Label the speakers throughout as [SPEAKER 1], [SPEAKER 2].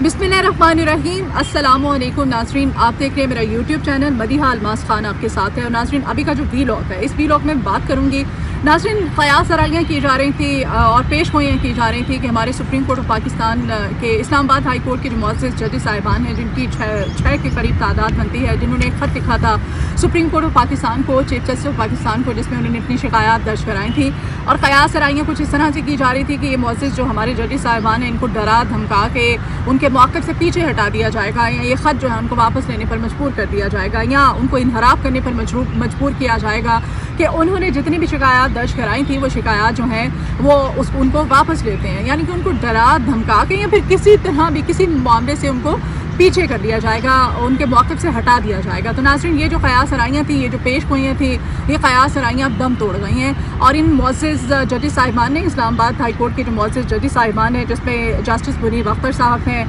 [SPEAKER 1] बिस्मिल्लाहिर्रहमानिर्रहीम। अस्सलाम वालेकुम नाज़रीन, आप देख रहे हैं मेरा यूट्यूब चैनल मदीहा अलमास खान आपके साथ है। और नाज़रीन, अभी का जो वीलॉग है, इस वीलॉग में बात करूंगी नाज़रीन क़यास आराइयाँ की जा रही थी और पेश गोइयाँ की जा रही थी कि हमारे सुप्रीम कोर्ट ऑफ पाकिस्तान के इस्लामाबाद हाई कोर्ट के जो मुअज़्ज़िज़ जजेस साहिबान हैं, जिनकी छः के करीब तादाद बनती है, जिन्होंने एक ख़त लिखा था सुप्रीम कोर्ट ऑफ पाकिस्तान को, चीफ जस्टिस ऑफ पाकिस्तान को, जिसमें उन्होंने अपनी शिकायत दर्ज कराई थी। और क़यास आराइयाँ कुछ इस तरह से की जा रही थी कि ये मुअज़्ज़िज़ जो हमारे जजेस साहिबान हैं, इनको डरा धमका के उनके मौक़िफ़ से पीछे हटा दिया जाएगा, या ये ख़त जो है उनको वापस लेने पर मजबूर कर दिया जाएगा, या उनको इनहराफ करने पर मजबूर किया जाएगा कि उन्होंने जितनी भी शिकायत दर्ज कराई थी वो शिकायत जो हैं वो उनको वापस लेते हैं, यानी कि उनको डरा धमका के या फिर किसी तरह भी किसी मामले से उनको पीछे कर दिया जाएगा, उनके मौक़िफ़ से हटा दिया जाएगा। तो नाज़रीन, ये जो क़यास आराइयाँ थी, ये जो पेश गोइयाँ थी, ये क़यास आराइयाँ अब दम तोड़ गई हैं। और इन मुअज़्ज़िज़ जजेस साहिबान ने, इस्लामाबाद हाई कोर्ट के जो मुअज़्ज़िज़ जजेस साहिबान हैं, जिसमें जस्टिस मुनीब अख्तर साहब हैं,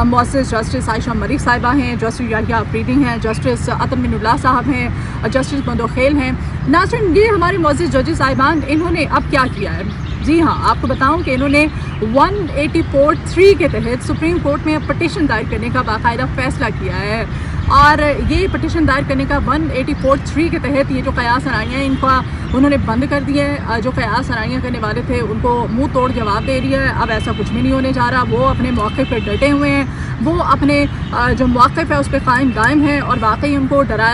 [SPEAKER 1] मुअज़्ज़िज़ जस्टिस आयशा मलिक साहिबा हैं, जस्टिस याहिया अफरीदी हैं, जस्टिस अतन मिनुल्लाह साहब हैं, जस्टिस मंदोखेल हैं। नाज़रीन, ये हमारे मुअज़्ज़िज़ जजेस साहिबान, इन्होंने अब क्या किया है? जी हाँ, आपको बताऊं कि इन्होंने 184(3) के तहत सुप्रीम कोर्ट में पटिशन दायर करने का बाकायदा फ़ैसला किया है। और ये पटिशन दायर करने का 184(3) के तहत ये जो क़यास आराइयाँ हैं, इनका उन्होंने बंद कर दिया है। जो क़यास आराइयाँ करने वाले थे उनको मुंह तोड़ जवाब दे दिया है। अब ऐसा कुछ भी नहीं होने जा रहा। वो अपने मौक़िफ़ पर डटे हुए हैं, वो अपने जो मौक़िफ़ है उस पर कायम दायम है। और वाकई उनको डरा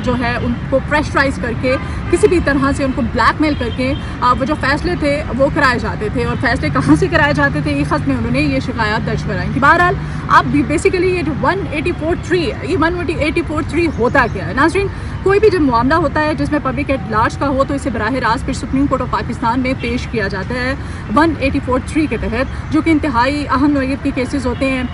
[SPEAKER 1] जो है उनको प्रेशराइज़ करके, किसी भी तरह से उनको ब्लैकमेल करके वो जो फ़ैसले थे वो कराए जाते थे। और फ़ैसले कहाँ से कराए जाते थे, इस ख़त में उन्होंने ये शिकायत दर्ज कराई थी। बहरहाल अब बेसिकली ये जो 184(3) है, ये 184(3) होता क्या है? नाज़रीन, कोई भी जब मामला होता है जिसमें पब्लिक एट लार्ज का हो तो इसे बराह रास्त फिर सुप्रीम कोर्ट ऑफ पाकिस्तान में पेश किया जाता है 184(3) के तहत, जो कि इंतहाई अहम नौइयत के केसेस होते हैं।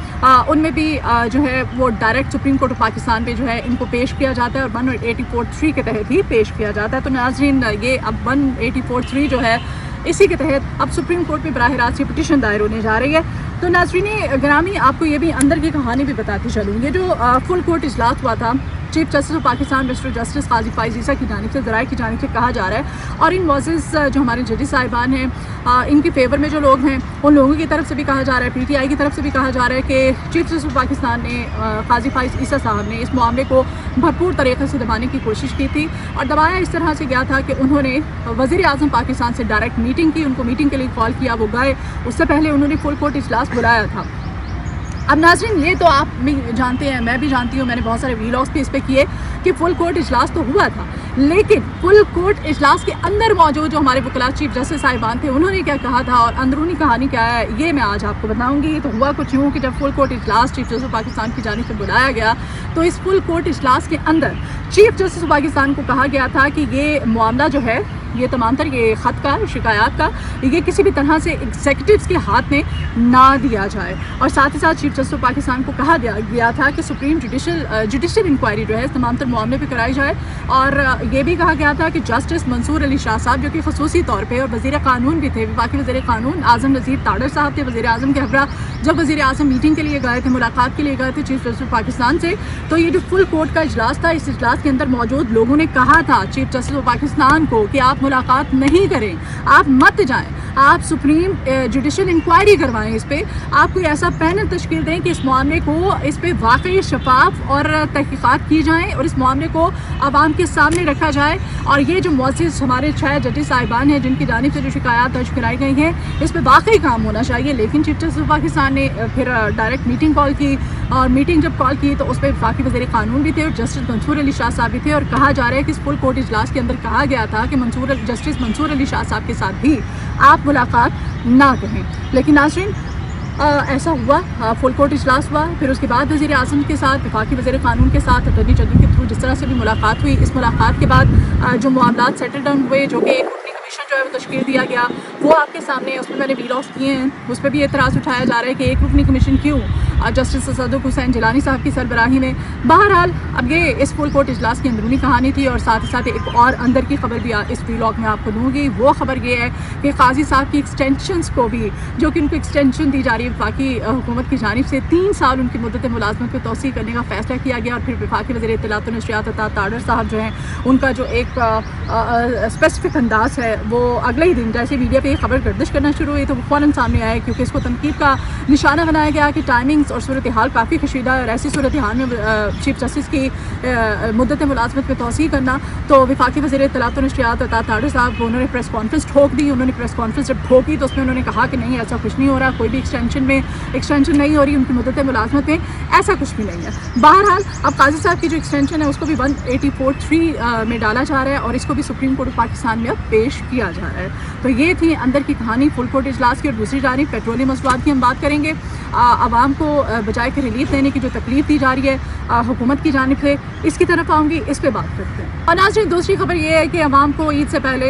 [SPEAKER 1] उनमें भी जो है वो direct supreme court of Pakistan पे जो है इनको पेश किया जाता है और 184(3) के तहत ही पेश किया जाता है। तो नाज़रीन, ये अब 184(3) जो है इसी के तहत अब सुप्रीम कोर्ट में बराह रास्त की पटिशन दायर होने जा रही है। तो नाज़रीन ग्रामी, आपको ये भी अंदर की कहानी भी बताती चलूँ। ये जो फुल कोर्ट इजलास हुआ था, chief justice of Pakistan mister justice Qazi Faez Isa की जानिब से, ज़राए की जानिब से कहा जा रहा है, और इन मुअज़्ज़िज़ जो हमारे जजेस साहिबान हैं, इनके फेवर में जो लोग हैं उन लोगों की तरफ से भी कहा जा रहा है, PTI की तरफ से भी कहा जा रहा है कि चीफ जस्टिस ऑफ पाकिस्तान ने, काजी फाइज़ ईसा साहब ने इस मामले को भरपूर तरीक़े से दबाने की कोशिश की थी। और दबाया इस तरह से गया था कि उन्होंने वज़ीर आज़म पाकिस्तान से डायरेक्ट मीटिंग की, उनको मीटिंग के लिए कॉल किया, वो गए। उससे पहले उन्होंने फुल कोर्ट इजलास बुलाया था। अब नाज़रीन, ये तो आप भी जानते हैं, मैं भी जानती हूँ, मैंने बहुत सारे वीलॉग्स भी इस पर किए कि फुल कोर्ट इजलास तो हुआ था, लेकिन फुल कोर्ट इजलास के अंदर मौजूद जो हमारे वकला चीफ जस्टिस साहिबान थे, उन्होंने क्या कहा था और अंदरूनी कहानी क्या है, ये मैं आज आपको बताऊँगी। तो हुआ कुछ यूँ कि जब फुल कोर्ट इजलास चीफ जस्टिस पाकिस्तान की जानिब से बुलाया गया, तो इस फुल कोर्ट इजलास के अंदर चीफ जस्टिस पाकिस्तान को कहा गया था कि ये मामला जो है, ये तमाम ये ख़त का, शिकायत का, ये किसी भी तरह से एग्जीक्यूटिव्स के हाथ में ना दिया जाए। और साथ ही साथ चीफ जस्टिस पाकिस्तान को कहा गया था कि सुप्रीम जुडिशल इंक्वायरी जो है इस तमाम मामले पर कराई जाए। और ये भी कहा गया था कि जस्टिस मंसूर अली शाह साहब, जो कि खसूसी तौर पर और वज़ीर क़ानून भी थे, बाकी वज़ीर क़ानून आज़म नज़ीर ताडर साहब थे, वज़ीर आज़म के हमरा, जब वज़ीर आज़म मीटिंग के लिए गए थे, मुलाकात के लिए गए थे चीफ जस्टिस पाकिस्तान से, तो ये जो फुल कोर्ट का इजलास था, इस इजलास के अंदर मौजूद लोगों ने कहा था चीफ जस्टिस ऑफ पाकिस्तान को कि आप मुलाकात नहीं करें, आप मत जाएं, आप सुप्रीम जुडिशल इंक्वायरी करवाएं, इस पर आप कोई ऐसा पैनल तश्कील दें कि इस मामले को, इस पर वाकई शफाफ और तहकीकात की जाएँ और इस मामले को आवाम के सामने रखा जाए। और ये जो मुअज़्ज़िज़ हमारे 6 जजेस साहिबान हैं जिनकी जानिब से जो शिकायत दर्ज कराई गई हैं, इस पर वाकई काम होना चाहिए। लेकिन चीफ जस्टिस पाकिस्तान ने फिर डायरेक्ट मीटिंग कॉल की, और मीटिंग जब कॉल की तो उस पर बाकी वज़ीर क़ानून भी थे और जस्टिस मंसूर अली शाह साहब भी थे। और कहा जा रहा है कि इस फुल कोर्ट इजलास के अंदर कहा गया था कि जस्टिस मंसूर अली शाह साहब के साथ भी आप मुलाकात ना करें। लेकिन नाज़रीन, ऐसा हुआ, फुल कोर्ट इजलास हुआ, फिर उसके बाद वज़ीर आज़म के साथ, वफाकी वज़ीर क़ानून के साथ, अटॉर्नी जनरल के थ्रू जिस तरह से भी मुलाकात हुई, इस मुलाकात के बाद जो मामलात सेटल डाउन हुए, जो कि एक कमीशन जो है वो तश्कील दिया गया, वो आपके सामने, उसमें मैंने वीलॉग्स किए हैं, उस पर भी एतराज़ उठाया जा रहा है कि एक रुकनी कमीशन क्यों, जस्टिस असदुक हुसैन जिलानी साहब की सरबराही में। बहरहाल अब ये इस फुल कोर्ट इजलास की अंदरूनी कहानी थी, और साथ ही साथ एक और अंदर की खबर भी इस व्लॉग में आपको दूँगी। वो खबर ये है कि काजी साहब की एक्सटेंशंस को भी, जो कि उनको एक्सटेंशन दी जा रही है वफाकी हुकूमत की जानिब से, 3 साल उनकी मुद्दत मुलाजमत पर तोसी करने का फैसला किया गया। और फिर वफाकी वज़ीर इत्तलात व नशरियात ताडर साहब जो हैं, उनका जो एक स्पेसिफिक अंदाज़ है वो अगले ही दिन जैसे मीडिया पे ये खबर गर्दिश करना शुरू हुई तो वो फ़ौरन सामने आया, क्योंकि इसको तनकीद का निशाना बनाया गया कि टाइमिंग्स और सूरत हाल काफ़ी कशीदा है, और ऐसी सूरत हाल में चीफ जस्टिस की मुद्दत मुलाजमत में तोसी करना। तो वफाकी वज़ीर इत्तलात व नशरियात ताडर साहब, उन्होंने प्रेस कॉन्फ्रेंस ठोक दी। उन्होंने प्रेस कॉन्फ्रेंस जब ठोकी तो उसमें उन्होंने कहा कि नहीं, ऐसा कुछ नहीं हो रहा, कोई भी एक्सटेंशन नहीं हो रही उनकी मुद्दत मुलाजमत में, ऐसा कुछ भी नहीं है। बहरहाल अब काजी साहब की जो एक्सटेंशन है उसको भी 184(3) में डाला जा रहा है, और इसको भी सुप्रीम कोर्ट ऑफ पाकिस्तान में अब पेश किया जा रहा है। तो ये थी अंदर की कहानी फुल कोर्ट इजलास की। और दूसरी जानिब पेट्रोलियम मसवाद की हम बात करेंगे। आवाम को बजाय के रिलीफ देने की जो तकलीफ दी जा रही है हुकूमत की जानिब से, इसकी तरफ आऊँगी, इस पर बात करते हैं। और नाज़रीन, दूसरी खबर ये है कि आवाम को ईद से पहले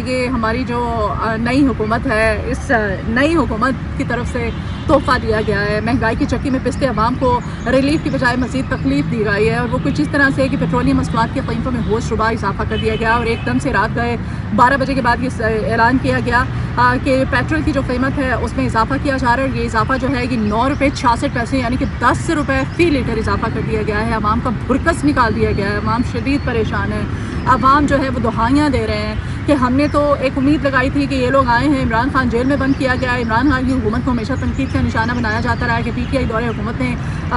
[SPEAKER 1] ये हमारी जो नई हुकूमत है, इस नई हुकूमत की तरफ से तोहफा दिया गया है। महंगाई की चक्की में पिसते आवाम को रिलीफ की बजाय मज़ीद तकलीफ दी गई है, और वो कुछ इस तरह से कि पेट्रोलियम मसवाद की कीमतों में होश रुबा इजाफा कर दिया गया, और एकदम से रात गए 12 बजे के बाद ये ऐलान किया गया कि पेट्रोल की जो कीमत है उसमें इजाफा किया जा रहा है। और ये इजाफा जो है कि 9 रुपये 66 पैसे यानी कि 10 रुपये फ़ी लीटर इजाफा कर दिया गया है। आवाम का भुरकस निकाल दिया गया है, आवाम शदीद परेशान है। आवाम जो है वो दुहाइयाँ दे रहे हैं कि हमने तो एक उम्मीद लगाई थी कि ये लोग आए हैं, इमरान खान जेल में बंद किया गया है, इमरान खान की हुकूमत को हमेशा तनकीद का निशाना बनाया जाता रहा है कि PTI दौरे हुकूमत ने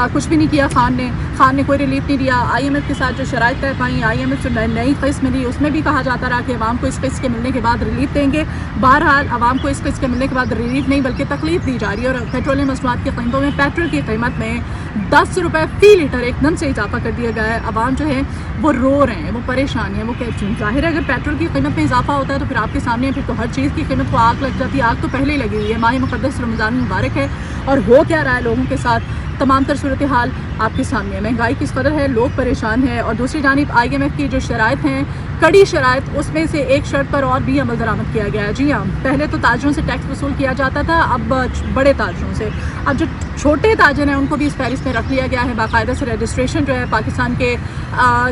[SPEAKER 1] कुछ भी नहीं किया, खान ने कोई रिलीफ नहीं दिया। IMF के साथ जो शराइत तय पाई, IMF जो नई किस्त मिली उसमें भी कहा जाता रहा कि अवाम को इस किस्त के मिलने के बाद रिलीफ देंगे। बहरहाल अवाम को इस किस्त के मिलने के बाद रिलीफ नहीं बल्कि तकलीफ दी जा रही है, और पेट्रोलियम मसवाद की कीमतों में पेट्रोल की कीमत में 10 रुपये फ़ी लीटर एकदम से इजाफा कर दिया गया है। अवाम जो है वो रो रहे हैं, वो परेशान है, वो जाहिर है अगर पेट्रोल की कीमत में इजाफा होता है तो फिर आपके सामने फिर तो हर चीज़ की कीमत को आग लग जाती है। आग तो पहले ही लगी हुई है, माह मुक़द्दस रमज़ान मुबारक है, और हो क्या रहा है लोगों के साथ, तमाम तर सूरत हाल आपके सामने है। महंगाई किस कदर है, लोग परेशान हैं। और दूसरी जानिब IMF की जो शराइत हैं, कड़ी शराइत, उसमें से एक शर्त पर और भी अमल दरामद किया गया है। जी हाँ, पहले तो ताजरों से टैक्स वसूल किया जाता था, अब बड़े ताजरों से, अब जो छोटे ताजर हैं उनको भी इस फहरिस्त में रख लिया गया है। बाकायदा से रजिस्ट्रेशन जो है पाकिस्तान के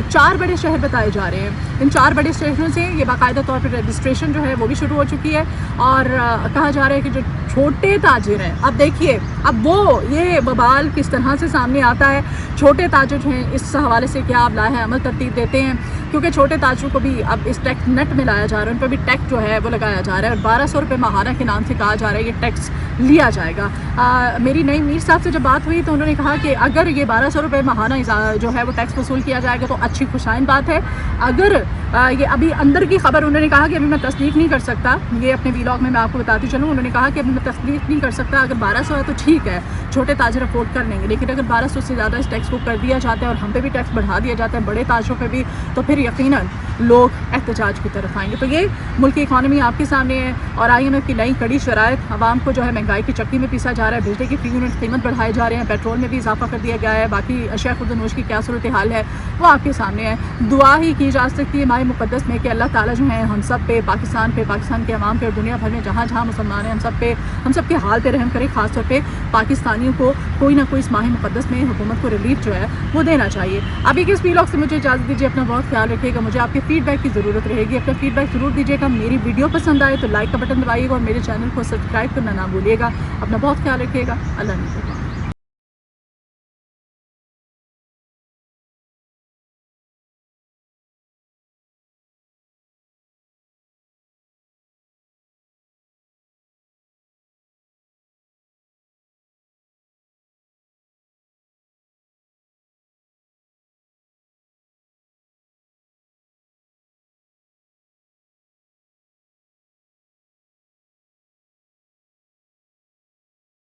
[SPEAKER 1] 4 बड़े शहर बताए जा रहे हैं। इन 4 बड़े शहरों से ये बाकायदा तौर पर रजिस्ट्रेशन जो है वो भी शुरू हो चुकी है, और कहा जा रहा है कि जो छोटे ताजिर हैं, अब देखिए अब वो ये बवाल किस तरह से सामने आता है। छोटे ताजिर जो हैं इस हवाले से क्या आप लाए अमल तरतीब देते हैं, क्योंकि छोटे ताजरों को भी अब इस टैक्स नेट में लाया जा रहा है, उन पर भी टैक्स जो है वो लगाया जा रहा है, और 1200 रुपये माहाना के नाम से कहा जा रहा है ये टैक्स लिया जाएगा। मेरी नई मीर साहब से जब बात हुई तो उन्होंने कहा कि अगर ये 1200 रुपये माहाना जो है वो टैक्स वसूल किया जाएगा तो अच्छी खुशाइन बात है। अगर ये अभी अंदर की खबर, उन्होंने कहा कि अभी मैं तस्दीक नहीं कर सकता, ये अपने व्लॉग में मैं आपको बताती चलूँ, उन्होंने कहा कि अभी मैं तस्दीक नहीं कर सकता, अगर 1200 है तो ठीक है, छोटे ताजर अफोर्ड कर लेंगे, लेकिन अगर 1200 से ज़्यादा इस टैक्स को कर दिया जाता है और हम पे भी टैक्स बढ़ा दिया जाता है, बड़े ताजरों पे भी, तो फिर यकीनन लोग एहतजाज की तरफ आएंगे। तो ये मुल्क की इकॉनमी आपके सामने है, और IMF की नई कड़ी शराइत, आवाम को जो है महंगाई की चक्की में पीसा जा रहा है, बिजली की फ़ी यूनिट कीमत बढ़ाए जा रहे हैं, पेट्रोल में भी इजाफा कर दिया गया है, बाकी अशिया खुर्दनोश की क्या सूरत हाल है वो आपके सामने है। दुआ ही की जा सकती है माह मुक़द्दस में कि अल्लाह ताला जो है हम सब पे, पाकिस्तान के अवाम पे, और दुनिया भर में जहाँ जहाँ मुसलमान हैं हम सब के हाल पे रहम करे। ख़ास तौर पे पाकिस्तानियों को कोई ना कोई इस माह मुक़द्दस में हुकूमत को रिलीफ जो है वो देना चाहिए। अभी के इस व्लॉग से मुझे इजाज़त दीजिए, अपना बहुत ख्याल रखिएगा, मुझे आपके फीडबैक की ज़रूरत रहेगी, अपना फीडबैक ज़रूर दीजिएगा। मेरी वीडियो पसंद आए तो लाइक का बटन दबाइएगा, और मेरे चैनल को सब्सक्राइब करना ना भूलिएगा। अपना बहुत ख्याल रखिएगा, अल्लाह हाफ़िज़।